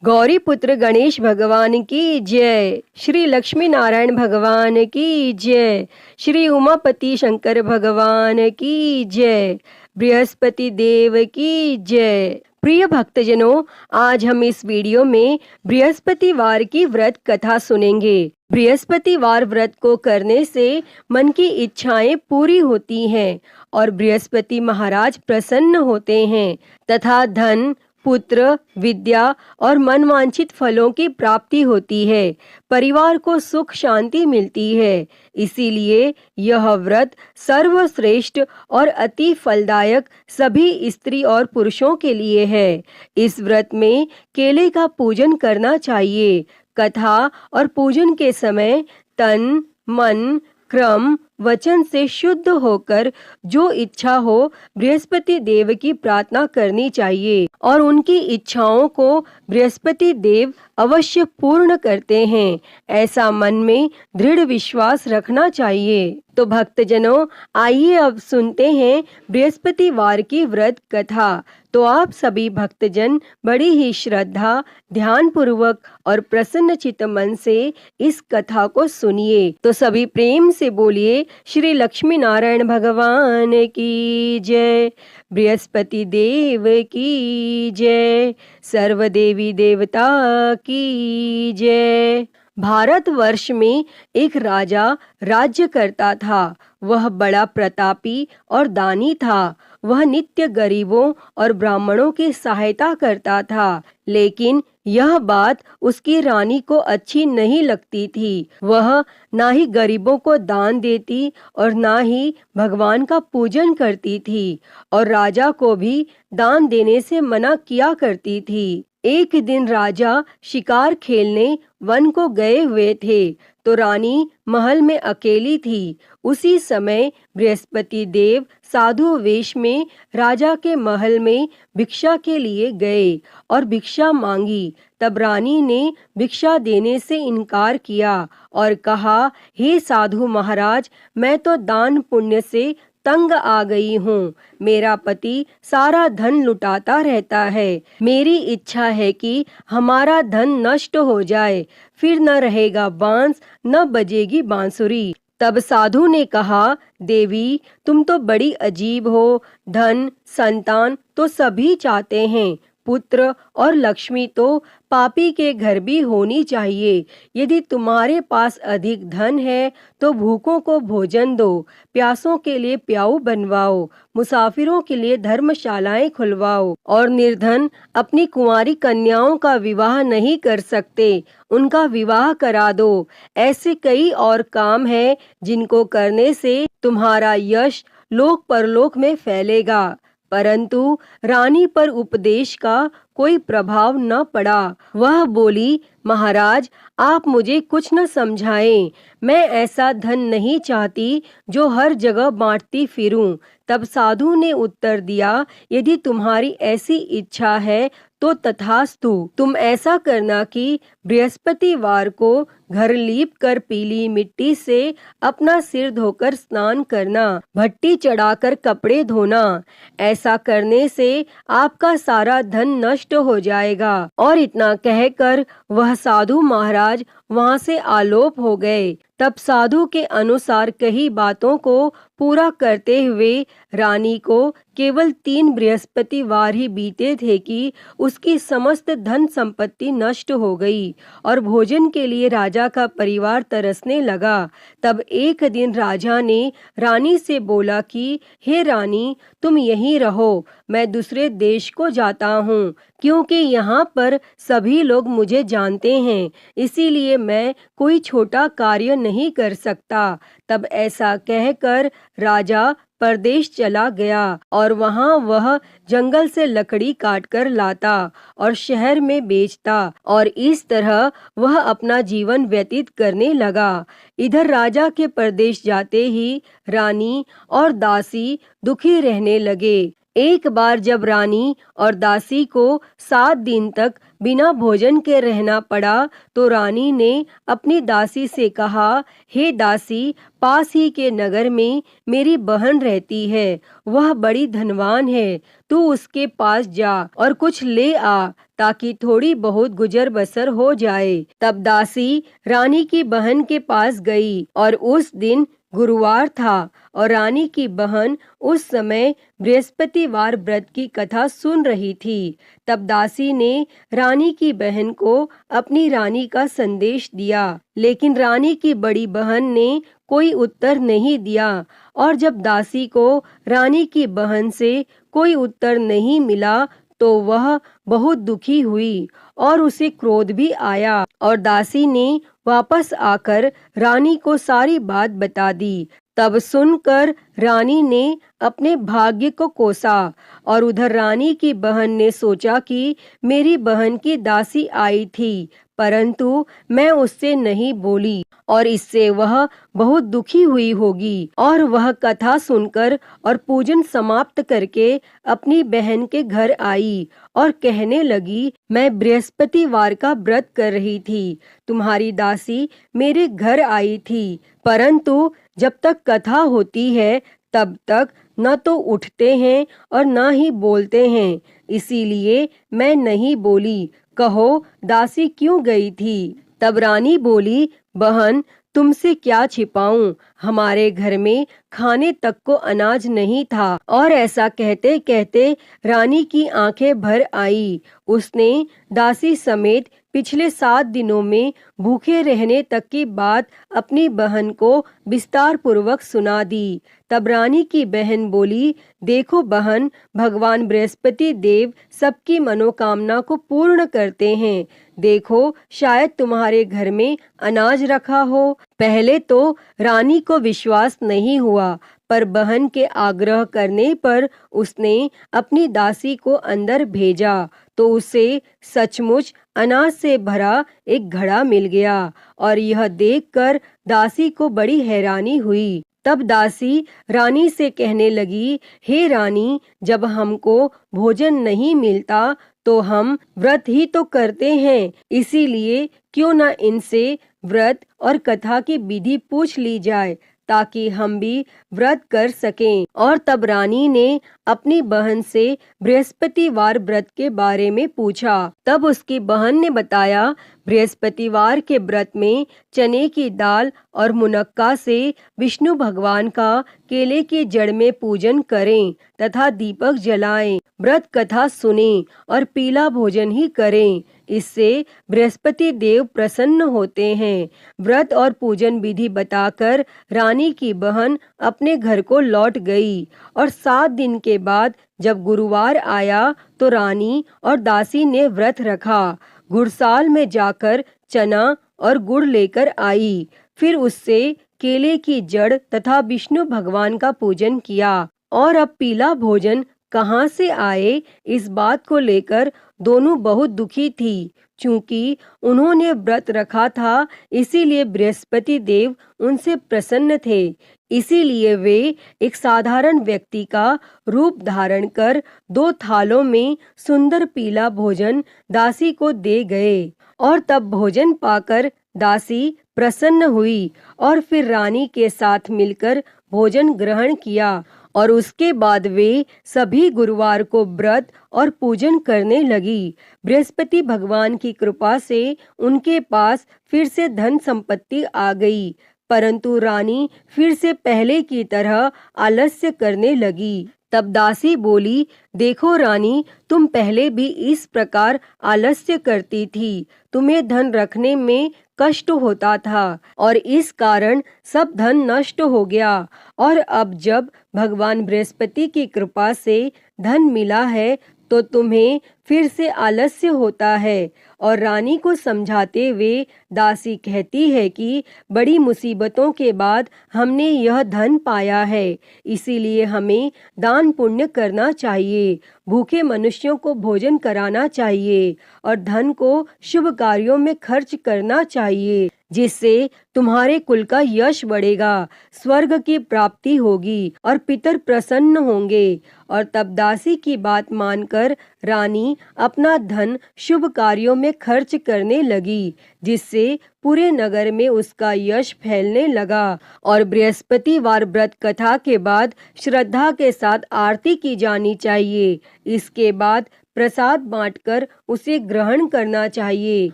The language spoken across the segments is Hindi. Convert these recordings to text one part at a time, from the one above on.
गौरी पुत्र गणेश भगवान की जय। श्री लक्ष्मी नारायण भगवान की जय। श्री उमापति शंकर भगवान की जय। बृहस्पति देव की जय। प्रिय भक्तजनों, आज हम इस वीडियो में बृहस्पतिवार की व्रत कथा सुनेंगे। बृहस्पतिवार व्रत को करने से मन की इच्छाएं पूरी होती हैं और बृहस्पति महाराज प्रसन्न होते हैं तथा धन, पुत्र, विद्या और मनवांछित फलों की प्राप्ति होती है। परिवार को सुख शांति मिलती है। इसीलिए यह व्रत सर्वश्रेष्ठ और अति फलदायक सभी स्त्री और पुरुषों के लिए है। इस व्रत में केले का पूजन करना चाहिए। कथा और पूजन के समय तन, मन, क्रम, वचन से शुद्ध होकर जो इच्छा हो बृहस्पति देव की प्रार्थना करनी चाहिए और उनकी इच्छाओं को बृहस्पति देव अवश्य पूर्ण करते हैं, ऐसा मन में दृढ़ विश्वास रखना चाहिए। तो भक्तजनों, आइए अब सुनते हैं बृहस्पतिवार की व्रत कथा। तो आप सभी भक्तजन बड़ी ही श्रद्धा, ध्यान पूर्वक और प्रसन्न चित्त मन से इस कथा को सुनिए। तो सभी प्रेम से बोलिए श्री लक्ष्मी नारायण भगवान की जय। बृहस्पति देव की जय। सर्वदेवी देवता की जय। भारतवर्ष में एक राजा राज्य करता था। वह बड़ा प्रतापी और दानी था। वह नित्य गरीबों और ब्राह्मणों की सहायता करता था, लेकिन यह बात उसकी रानी को अच्छी नहीं लगती थी। वह ना ही गरीबों को दान देती और ना ही भगवान का पूजन करती थी और राजा को भी दान देने से मना किया करती थी। एक दिन राजा शिकार खेलने वन को गए हुए थे तो रानी महल में अकेली थी। उसी समय बृहस्पति देव साधु वेश में राजा के महल में भिक्षा के लिए गए और भिक्षा मांगी। तब रानी ने भिक्षा देने से इनकार किया और कहा, हे साधु महाराज, मैं तो दान पुण्य से तंग आ गई हूँ। मेरा पति सारा धन लुटाता रहता है। मेरी इच्छा है कि हमारा धन नष्ट हो जाए, फिर न रहेगा बांस, न बजेगी बांसुरी। तब साधु ने कहा, देवी, तुम तो बड़ी अजीब हो। धन, संतान तो सभी चाहते हैं, पुत्र और लक्ष्मी तो पापी के घर भी होनी चाहिए। यदि तुम्हारे पास अधिक धन है तो भूखों को भोजन दो, प्यासों के लिए प्याऊ बनवाओ, मुसाफिरों के लिए धर्मशालाएं खुलवाओ और निर्धन अपनी कुंवारी कन्याओं का विवाह नहीं कर सकते, उनका विवाह करा दो। ऐसे कई और काम हैं जिनको करने से तुम्हारा यश लोक परलोक में फैलेगा। परंतु रानी पर उपदेश का कोई प्रभाव न पड़ा। वह बोली, महाराज, आप मुझे कुछ न समझाएं। मैं ऐसा धन नहीं चाहती जो हर जगह बांटती फिरूं। तब साधु ने उत्तर दिया, यदि तुम्हारी ऐसी इच्छा है तो तथास्तु। तुम ऐसा करना कि बृहस्पतिवार को घर लीप कर पीली मिट्टी से अपना सिर धोकर स्नान करना, भट्टी चढ़ाकर कपड़े धोना। ऐसा करने से आपका सारा धन नष्ट हो जाएगा। और इतना कहकर वह साधु महाराज वहां से आलोप हो गए। तब साधु के अनुसार कही बातों को पूरा करते हुए रानी को केवल 3 बृहस्पतिवार ही बीते थे कि उसकी समस्त धन संपत्ति नष्ट हो गई और भोजन के लिए राजा का परिवार तरसने लगा। तब एक दिन राजा ने रानी से बोला कि हे रानी, तुम यहीं रहो, मैं दूसरे देश को जाता हूँ, क्योंकि यहाँ पर सभी लोग मुझे जानते हैं, इसीलिए मैं कोई छोटा कार्य नहीं कर सकता। तब ऐसा कहकर राजा परदेश चला गया और वहां वह जंगल से लकड़ी काटकर लाता और शहर में बेचता और इस तरह वह अपना जीवन व्यतीत करने लगा। इधर राजा के परदेश जाते ही रानी और दासी दुखी रहने लगे। एक बार जब रानी और दासी को 7 दिन तक बिना भोजन के रहना पड़ा तो रानी ने अपनी दासी से कहा, हे दासी, पास ही के नगर में मेरी बहन रहती है, वह बड़ी धनवान है, तू उसके पास जा और कुछ ले आ ताकि थोड़ी बहुत गुजर बसर हो जाए। तब दासी रानी की बहन के पास गई और उस दिन गुरुवार था और रानी की बहन उस समय बृहस्पतिवार व्रत की कथा सुन रही थी। तब दासी ने रानी की बहन को अपनी रानी का संदेश दिया, लेकिन रानी की बड़ी बहन ने कोई उत्तर नहीं दिया। और जब दासी को रानी की बहन से कोई उत्तर नहीं मिला तो वह बहुत दुखी हुई और उसे क्रोध भी आया और दासी ने वापस आकर रानी को सारी बात बता दी। तब सुनकर रानी ने अपने भाग्य को कोसा और उधर रानी की बहन ने सोचा कि मेरी बहन की दासी आई थी, परंतु मैं उससे नहीं बोली और इससे वह बहुत दुखी हुई होगी। और वह कथा सुनकर और पूजन समाप्त करके अपनी बहन के घर आई और कहने लगी, मैं बृहस्पतिवार का व्रत कर रही थी, तुम्हारी दासी मेरे घर आई थी, परंतु जब तक कथा होती है तब तक न तो उठते हैं और न ही बोलते हैं, इसीलिए मैं नहीं बोली। कहो दासी क्यों गई थी? तब रानी बोली, बहन तुमसे क्या छिपाऊं, हमारे घर में खाने तक को अनाज नहीं था। और ऐसा कहते कहते रानी की आंखें भर आई। उसने दासी समेत पिछले 7 दिनों में भूखे रहने तक की बात अपनी बहन को विस्तार पूर्वक सुना दी। तब रानी की बहन बोली, देखो बहन, भगवान बृहस्पति देव सबकी मनोकामना को पूर्ण करते हैं। देखो शायद तुम्हारे घर में अनाज रखा हो। पहले तो रानी को विश्वास नहीं हुआ, पर बहन के आग्रह करने पर उसने अपनी दासी को अंदर भेजा तो उसे सचमुच अनाज से भरा एक घड़ा मिल गया और यह देखकर दासी को बड़ी हैरानी हुई। तब दासी रानी से कहने लगी, हे रानी, जब हमको भोजन नहीं मिलता तो हम व्रत ही तो करते हैं, इसीलिए क्यों न इनसे व्रत और कथा की विधि पूछ ली जाए ताकि हम भी व्रत कर सकें। और तब रानी ने अपनी बहन से बृहस्पतिवार व्रत के बारे में पूछा। तब उसकी बहन ने बताया, बृहस्पतिवार के व्रत में चने की दाल और मुनक्का से विष्णु भगवान का केले की जड़ में पूजन करें तथा दीपक जलाएं, व्रत कथा सुनें और पीला भोजन ही करें, इससे बृहस्पति देव प्रसन्न होते हैं। व्रत और पूजन विधि बताकर रानी की बहन अपने घर को लौट गई और 7 दिन के बाद जब गुरुवार आया तो रानी और दासी ने व्रत रखा। गुड़साल में जाकर चना और गुड़ लेकर आई, फिर उससे केले की जड़ तथा विष्णु भगवान का पूजन किया। और अब पीला भोजन कहाँ से आए, इस बात को लेकर दोनों बहुत दुखी थी। चूंकि उन्होंने व्रत रखा था इसीलिए बृहस्पति देव उनसे प्रसन्न थे, इसीलिए वे एक साधारण व्यक्ति का रूप धारण कर 2 थालों में सुंदर पीला भोजन दासी को दे गए। और तब भोजन पाकर दासी प्रसन्न हुई और फिर रानी के साथ मिलकर भोजन ग्रहण किया और उसके बाद वे सभी गुरुवार को व्रत और पूजन करने लगी। बृहस्पति भगवान की कृपा से उनके पास फिर से धन संपत्ति आ गई, परंतु रानी फिर से पहले की तरह आलस्य करने लगी। तब दासी बोली, देखो रानी, तुम पहले भी इस प्रकार आलस्य करती थी, तुम्हें धन रखने में कष्ट होता था और इस कारण सब धन नष्ट हो गया। और अब जब भगवान बृहस्पति की कृपा से धन मिला है तो तुम्हें फिर से आलस्य होता है। और रानी को समझाते हुए दासी कहती है कि बड़ी मुसीबतों के बाद हमने यह धन पाया है, इसीलिए हमें दान पुण्य करना चाहिए, भूखे मनुष्यों को भोजन कराना चाहिए और धन को शुभ कार्यों में खर्च करना चाहिए, जिससे तुम्हारे कुल का यश बढ़ेगा, स्वर्ग की प्राप्ति होगी और पितर प्रसन्न होंगे। और तब दासी की बात मानकर रानी अपना धन शुभ कार्यों में खर्च करने लगी, जिससे पूरे नगर में उसका यश फैलने लगा। और बृहस्पतिवार व्रत कथा के बाद श्रद्धा के साथ आरती की जानी चाहिए। इसके बाद प्रसाद बांटकर उसे ग्रहण करना चाहिए।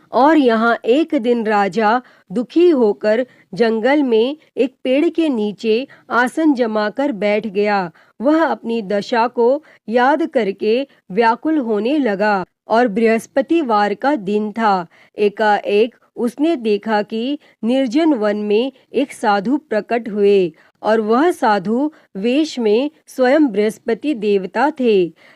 और यहाँ एक दिन राजा दुखी होकर जंगल में एक पेड़ के नीचे आसन जमाकर बैठ गया। वह अपनी दशा को याद करके व्याकुल होने लगा। और बृहस्पतिवार का दिन था। एकाएक उसने देखा कि निर्जन वन में एक साधु प्रकट हुए और वह साधु वेश में स्वयं बृहस्पति देवता थे।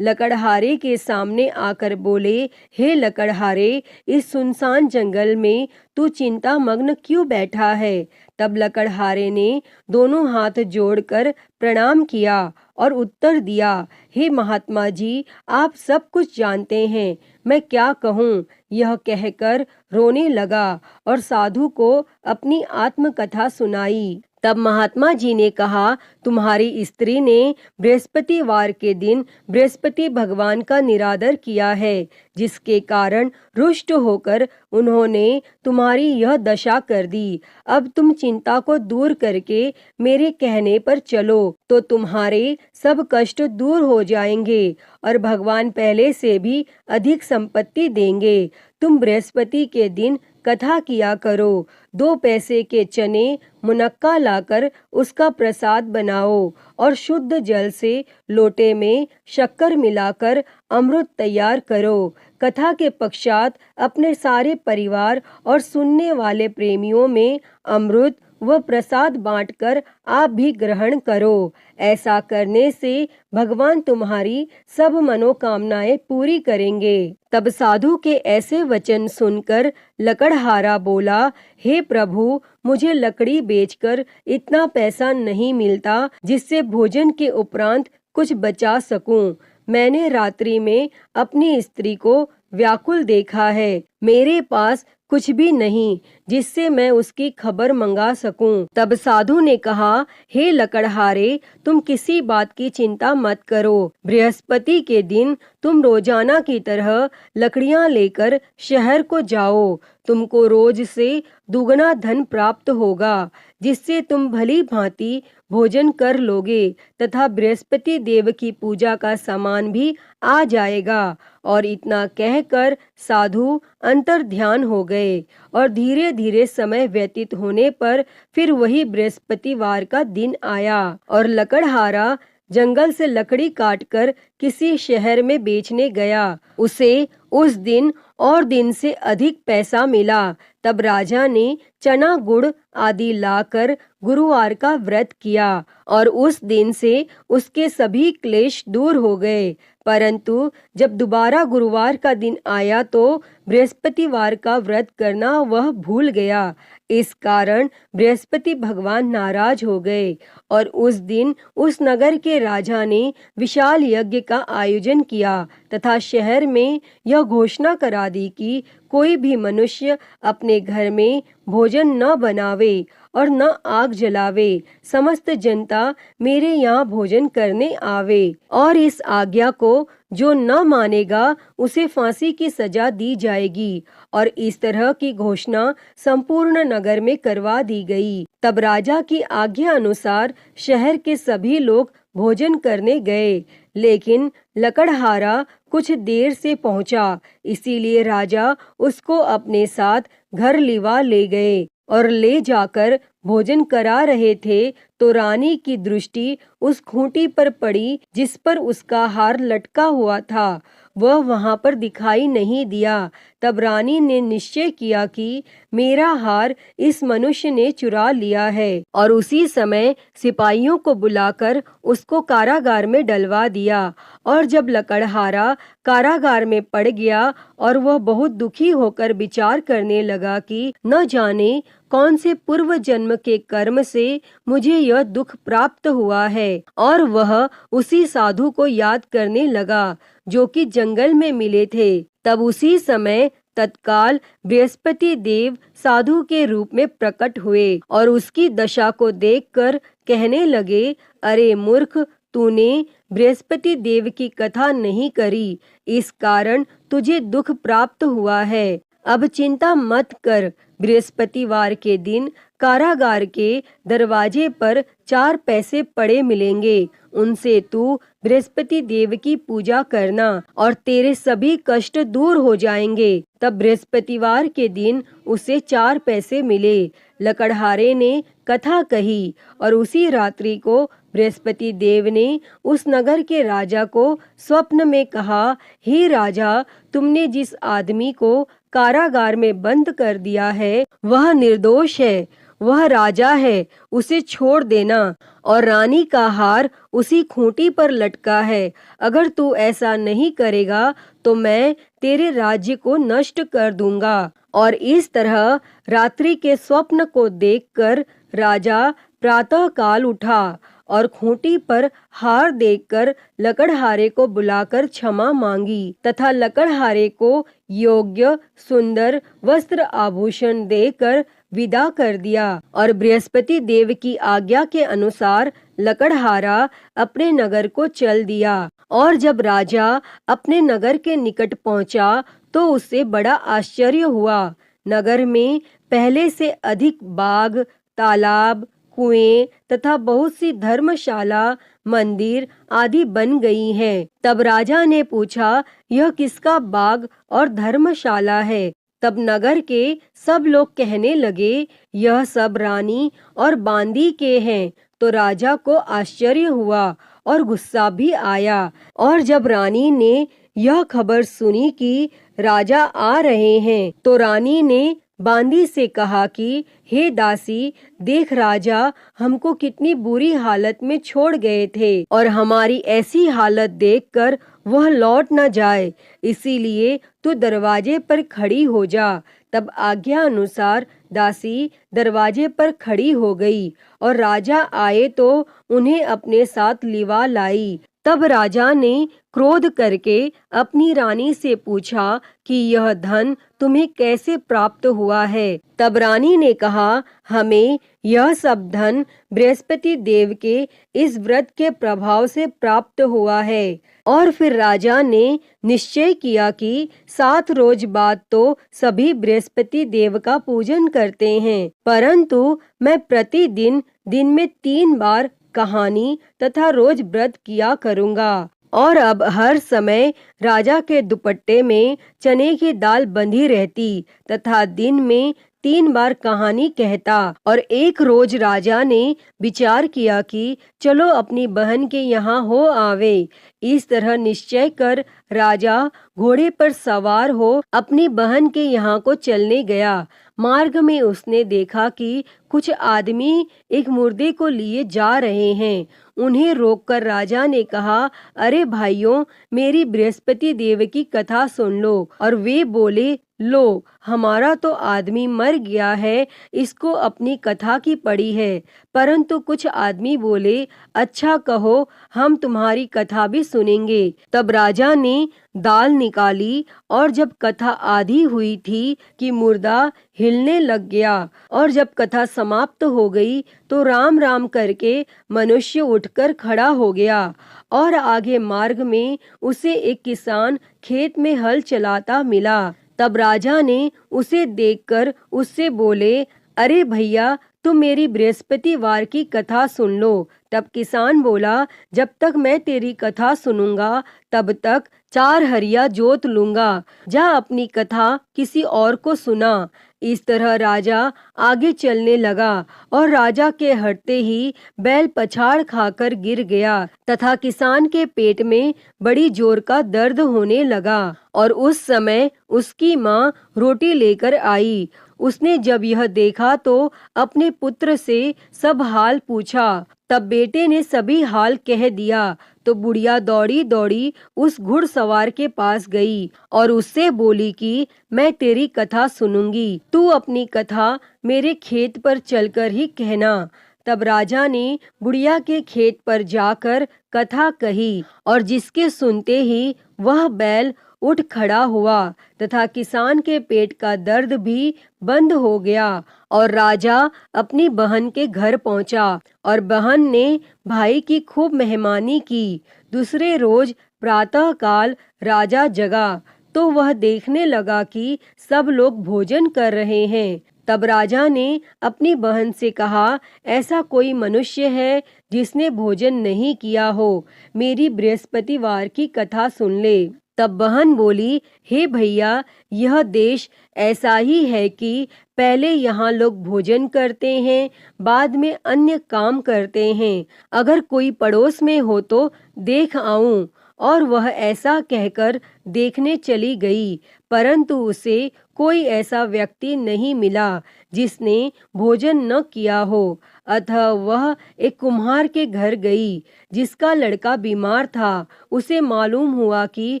लकड़हारे के सामने आकर बोले, हे लकड़हारे, इस सुनसान जंगल में तू चिंता मग्न क्यों बैठा है? तब लकड़हारे ने दोनों हाथ जोड़कर प्रणाम किया और उत्तर दिया, हे महात्मा जी, आप सब कुछ जानते हैं, मैं क्या कहूँ? यह कहकर रोने लगा और साधु को अपनी आत्मकथा सुनाई। तब महात्मा जी ने कहा, तुम्हारी स्त्री ने बृहस्पतिवार के दिन बृहस्पति भगवान का निरादर किया है, जिसके कारण रुष्ट होकर उन्होंने तुम्हारी यह दशा कर दी। अब तुम चिंता को दूर करके मेरे कहने पर चलो तो तुम्हारे सब कष्ट दूर हो जाएंगे और भगवान पहले से भी अधिक संपत्ति देंगे। तुम बृहस्पति के दिन कथा किया करो। 2 पैसे के चने मुनक्का लाकर उसका प्रसाद बनाओ और शुद्ध जल से लोटे में शक्कर मिलाकर अमृत तैयार करो। कथा के पश्चात अपने सारे परिवार और सुनने वाले प्रेमियों में अमृत व प्रसाद बांटकर आप भी ग्रहण करो। ऐसा करने से भगवान तुम्हारी सब मनोकामनाएं पूरी करेंगे। तब साधु के ऐसे वचन सुनकर लकड़हारा बोला, हे प्रभु, मुझे लकड़ी बेचकर इतना पैसा नहीं मिलता जिससे भोजन के उपरांत कुछ बचा सकूं। मैंने रात्रि में अपनी स्त्री को व्याकुल देखा है। मेरे पास कुछ भी नहीं जिससे मैं उसकी खबर मंगा सकूं। तब साधु ने कहा, हे लकड़हारे, तुम किसी बात की चिंता मत करो। बृहस्पति के दिन तुम रोजाना की तरह लकड़ियां लेकर शहर को जाओ। तुमको रोज से दुगना धन प्राप्त होगा, जिससे तुम भली भांति भोजन कर लोगे तथा बृहस्पति देव की पूजा का सामान भी आ जाएगा। और इतना कहकर साधु अंतर ध्यान हो गए और धीरे धीरे समय व्यतीत होने पर फिर वही बृहस्पतिवार का दिन आया और लकड़हारा जंगल से लकड़ी काटकर किसी शहर में बेचने गया। उसे उस दिन और दिन से अधिक पैसा मिला। तब राजा ने चना गुड़ आदि लाकर गुरुवार का व्रत किया और उस दिन से उसके सभी क्लेश दूर हो गए। परंतु जब दोबारा गुरुवार का दिन आया तो बृहस्पतिवार का व्रत करना वह भूल गया। इस कारण बृहस्पति भगवान नाराज हो गए और उस दिन उस नगर के राजा ने विशाल यज्ञ का आयोजन किया तथा शहर में यह घोषणा करा दी कि कोई भी मनुष्य अपने घर में भोजन न बनावे और न आग जलावे। समस्त जनता मेरे यहाँ भोजन करने आवे और इस आज्ञा को जो न मानेगा उसे फांसी की सजा दी जाएगी। और इस तरह की घोषणा संपूर्ण नगर में करवा दी गई। तब राजा की आज्ञा अनुसार शहर के सभी लोग भोजन करने गए, लेकिन लकड़हारा कुछ देर से पहुंचा, इसीलिए राजा उसको अपने साथ घर लिवा ले गए और ले जाकर भोजन करा रहे थे तो रानी की दृष्टि उस खूंटी पर पड़ी जिस पर उसका हार लटका हुआ था। वह वहां पर दिखाई नहीं दिया। तब रानी ने निश्चय किया कि मेरा हार इस मनुष्य ने चुरा लिया है, और उसी समय सिपाहियों को बुलाकर उसको कारागार में डलवा दिया। और जब लकड़हारा कारागार में पड़ गया और वह बहुत दुखी होकर विचार करने लगा कि न जाने कौन से पूर्व जन्म के कर्म से मुझे यह दुख प्राप्त हुआ है, और वह उसी साधु को याद करने लगा जो कि जंगल में मिले थे। तब उसी समय तत्काल बृहस्पति देव साधु के रूप में प्रकट हुए और उसकी दशा को देखकर कहने लगे, अरे मूर्ख, तूने बृहस्पति देव की कथा नहीं करी, इस कारण तुझे दुख प्राप्त हुआ है। अब चिंता मत कर, बृहस्पतिवार के दिन कारागार के दरवाजे पर 4 पैसे पड़े मिलेंगे, उनसे तू बृहस्पति देव की पूजा करना और तेरे सभी कष्ट दूर हो जाएंगे। तब बृहस्पतिवार के दिन उसे 4 पैसे मिले। लकड़हारे ने कथा कही और उसी रात्रि को बृहस्पति देव ने उस नगर के राजा को स्वप्न में कहा, हे राजा, तुमने जिस आदमी को कारागार में बंद कर दिया है वह निर्दोष है, वह राजा है, उसे छोड़ देना, और रानी का हार उसी खूंटी पर लटका है। अगर तू ऐसा नहीं करेगा तो मैं तेरे राज्य को नष्ट कर दूंगा। और इस तरह रात्रि के स्वप्न को देखकर राजा प्रातः काल उठा और खूंटी पर हार देखकर लकड़हारे को बुलाकर क्षमा मांगी तथा लकड़हारे को योग्य सुंदर वस्त्र आभूषण देकर विदा कर दिया। और बृहस्पति देव की आज्ञा के अनुसार लकड़हारा अपने नगर को चल दिया। और जब राजा अपने नगर के निकट पहुंचा तो उससे बड़ा आश्चर्य हुआ। नगर में पहले से अधिक बाग, तालाब, कुएं तथा बहुत सी धर्मशाला, मंदिर आदि बन गई हैं। तब राजा ने पूछा, यह किसका बाग और धर्मशाला है? तब नगर के सब लोग कहने लगे, यह सब रानी और बांदी के हैं। तो राजा को आश्चर्य हुआ और गुस्सा भी आया। और जब रानी ने यह खबर सुनी कि राजा आ रहे हैं, तो रानी ने बांदी से कहा कि हे दासी, देख, राजा हमको कितनी बुरी हालत में छोड़ गए थे और हमारी ऐसी हालत देखकर वह लौट न जाए, इसीलिए तू दरवाजे पर खड़ी हो जा। तब आज्ञा अनुसार दासी दरवाजे पर खड़ी हो गई और राजा आए तो उन्हें अपने साथ लिवा लाई। तब राजा ने क्रोध करके अपनी रानी से पूछा कि यह धन तुम्हें कैसे प्राप्त हुआ है? तब रानी ने कहा, हमें यह सब धन बृहस्पति देव के इस व्रत के प्रभाव से प्राप्त हुआ है। और फिर राजा ने निश्चय किया कि 7 रोज बाद तो सभी बृहस्पति देव का पूजन करते हैं, परंतु मैं प्रतिदिन दिन में 3 बार कहानी तथा रोज व्रत किया करूंगा। और अब हर समय राजा के दुपट्टे में चने की दाल बंधी रहती तथा दिन में 3 बार कहानी कहता। और एक रोज राजा ने विचार किया कि चलो अपनी बहन के यहाँ हो आवे। इस तरह निश्चय कर राजा घोड़े पर सवार हो अपनी बहन के यहाँ को चलने गया। मार्ग में उसने देखा कि कुछ आदमी एक मुर्दे को लिए जा रहे हैं। उन्हें रोककर राजा ने कहा, अरे भाइयों, मेरी बृहस्पति देव की कथा सुन लो। और वे बोले, लो, हमारा तो आदमी मर गया है, इसको अपनी कथा की पड़ी है। परंतु कुछ आदमी बोले, अच्छा कहो, हम तुम्हारी कथा भी सुनेंगे। तब राजा ने दाल निकाली और जब कथा आधी हुई थी कि मुर्दा हिलने लग गया। और जब कथा समाप्त हो गई तो राम राम करके मनुष्य उठकर खड़ा हो गया। और आगे मार्ग में उसे एक किसान खेत में हल चलाता मिला। तब राजा ने उसे देखकर उससे बोले, अरे भैया, तुम मेरी बृहस्पतिवार की कथा सुन लो। तब किसान बोला, जब तक मैं तेरी कथा सुनूंगा तब तक 4 हरिया जोत लूंगा, जा अपनी कथा किसी और को सुना। इस तरह राजा आगे चलने लगा और राजा के हटते ही बैल पछाड़ खाकर गिर गया तथा किसान के पेट में बड़ी जोर का दर्द होने लगा और उस समय उसकी माँ रोटी लेकर आई। उसने जब यह देखा तो अपने पुत्र से सब हाल पूछा। तब बेटे ने सभी हाल कह दिया तो बुढ़िया दौड़ी दौड़ी उस घुड़सवार के पास गई और उससे बोली कि मैं तेरी कथा सुनूंगी, तू अपनी कथा मेरे खेत पर चलकर ही कहना। तब राजा ने बुढ़िया के खेत पर जाकर कथा कही और जिसके सुनते ही वह बैल उठ खड़ा हुआ तथा किसान के पेट का दर्द भी बंद हो गया और राजा अपनी बहन के घर पहुंचा और बहन ने भाई की खूब मेहमानी की। दूसरे रोज प्रातः काल राजा जगा तो वह देखने लगा कि सब लोग भोजन कर रहे हैं। तब राजा ने अपनी बहन से कहा, ऐसा कोई मनुष्य है जिसने भोजन नहीं किया हो, मेरी बृहस्पतिवार की कथा सुन ले। तब बहन बोली, हे भैया, यह देश ऐसा ही है कि पहले यहाँ लोग भोजन करते हैं, बाद में अन्य काम करते हैं। अगर कोई पड़ोस में हो तो देख आऊं। और वह ऐसा कहकर देखने चली गई, परंतु उसे कोई ऐसा व्यक्ति नहीं मिला जिसने भोजन न किया हो। अतः वह एक कुम्हार के घर गई जिसका लड़का बीमार था। उसे मालूम हुआ कि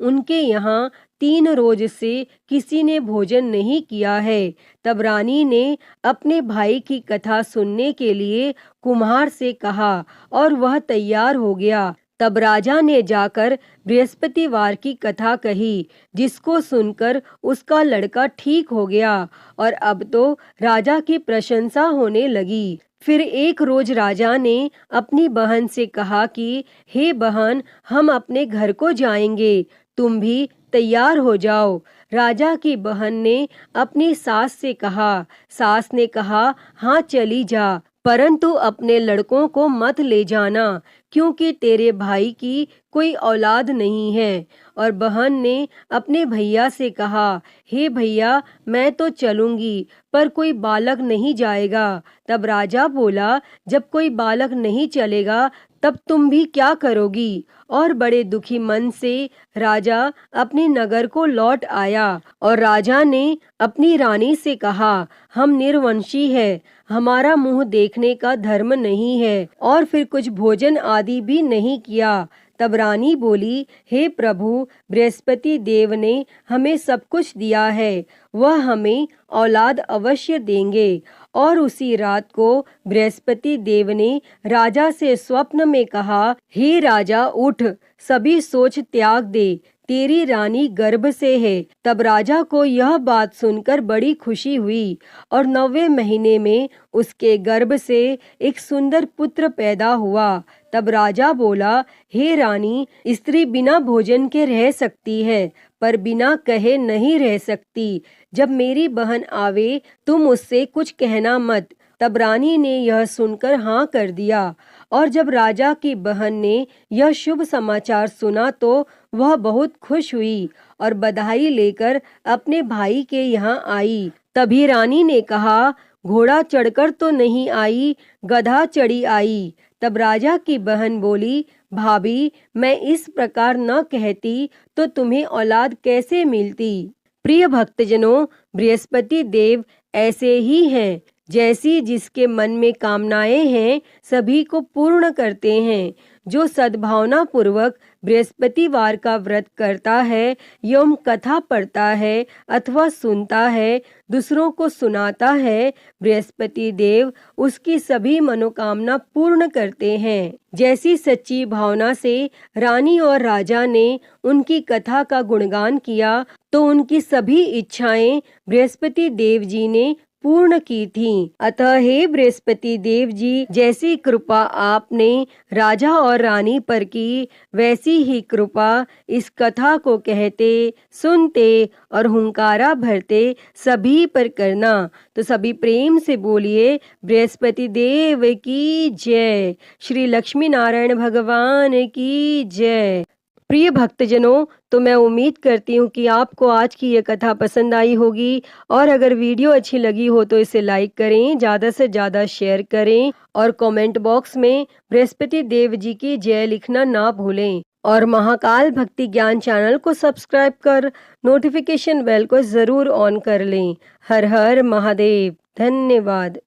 उनके यहाँ 3 रोज से किसी ने भोजन नहीं किया है। तब रानी ने अपने भाई की कथा सुनने के लिए कुम्हार से कहा और वह तैयार हो गया। तब राजा ने जाकर बृहस्पतिवार की कथा कही, जिसको सुनकर उसका लड़का ठीक हो गया और अब तो राजा की प्रशंसा होने लगी। फिर एक रोज राजा ने अपनी बहन से कहा कि हे बहन, हम अपने घर को जाएंगे, तुम भी तैयार हो जाओ। राजा की बहन ने अपनी सास से कहा। सास ने कहा, हाँ चली जा, परंतु अपने लड़कों को मत ले जाना, क्योंकि तेरे भाई की कोई औलाद नहीं है। और बहन ने अपने भैया से कहा, हे भैया, मैं तो चलूंगी, पर कोई बालक नहीं जाएगा। तब राजा बोला, जब कोई बालक नहीं चलेगा तब तुम भी क्या करोगी। और बड़े दुखी मन से राजा अपने नगर को लौट आया और राजा ने अपनी रानी से कहा, हम निर्वंशी है, हमारा मुंह देखने का धर्म नहीं है। और फिर कुछ भोजन आदि भी नहीं किया। तब रानी बोली, हे प्रभु, बृहस्पति देव ने हमें सब कुछ दिया है, वह हमें औलाद अवश्य देंगे। और उसी रात को बृहस्पति देव ने राजा से स्वप्न में कहा, हे राजा, उठ, सभी सोच त्याग दे, तेरी रानी गर्भ से है। तब राजा को यह बात सुनकर बड़ी खुशी हुई और 9वें महीने में उसके गर्भ से एक सुंदर पुत्र पैदा हुआ। तब राजा बोला, हे रानी, स्त्री बिना भोजन के रह सकती है, पर बिना कहे नहीं रह सकती। जब मेरी बहन आवे तुम उससे कुछ कहना मत। तब रानी ने यह सुनकर हाँ कर दिया। और जब राजा की बहन ने यह शुभ समाचार सुना तो वह बहुत खुश हुई और बधाई लेकर अपने भाई के यहाँ आई। तभी रानी ने कहा, घोड़ा चढ़कर तो नहीं आई, गधा चढ़ी आई। तब राजा की बहन बोली, भाभी, मैं इस प्रकार न कहती तो तुम्हें औलाद कैसे मिलती। प्रिय भक्तजनों, बृहस्पति देव ऐसे ही हैं, जैसी जिसके मन में कामनाएं हैं सभी को पूर्ण करते हैं। जो सद्भावना पूर्वक बृहस्पतिवार का व्रत करता है, एवं कथा पढ़ता है अथवा सुनता है, दूसरों को सुनाता है, बृहस्पति देव उसकी सभी मनोकामना पूर्ण करते हैं। जैसी सच्ची भावना से रानी और राजा ने उनकी कथा का गुणगान किया तो उनकी सभी इच्छाएं बृहस्पति देव जी ने पूर्ण की थीं। अतः हे बृहस्पति देव जी, जैसी कृपा आपने राजा और रानी पर की, वैसी ही कृपा इस कथा को कहते, सुनते और हुंकारा भरते सभी पर करना। तो सभी प्रेम से बोलिए, बृहस्पति देव की जय। श्री लक्ष्मी नारायण भगवान की जय। प्रिय भक्तजनों, तो मैं उम्मीद करती हूँ कि आपको आज की ये कथा पसंद आई होगी और अगर वीडियो अच्छी लगी हो तो इसे लाइक करें, ज़्यादा से ज़्यादा शेयर करें और कमेंट बॉक्स में बृहस्पति देव जी की जय लिखना ना भूलें और महाकाल भक्ति ज्ञान चैनल को सब्सक्राइब कर नोटिफिकेशन बेल को ज़रूर ऑन कर लें। हर हर महादेव। धन्यवाद।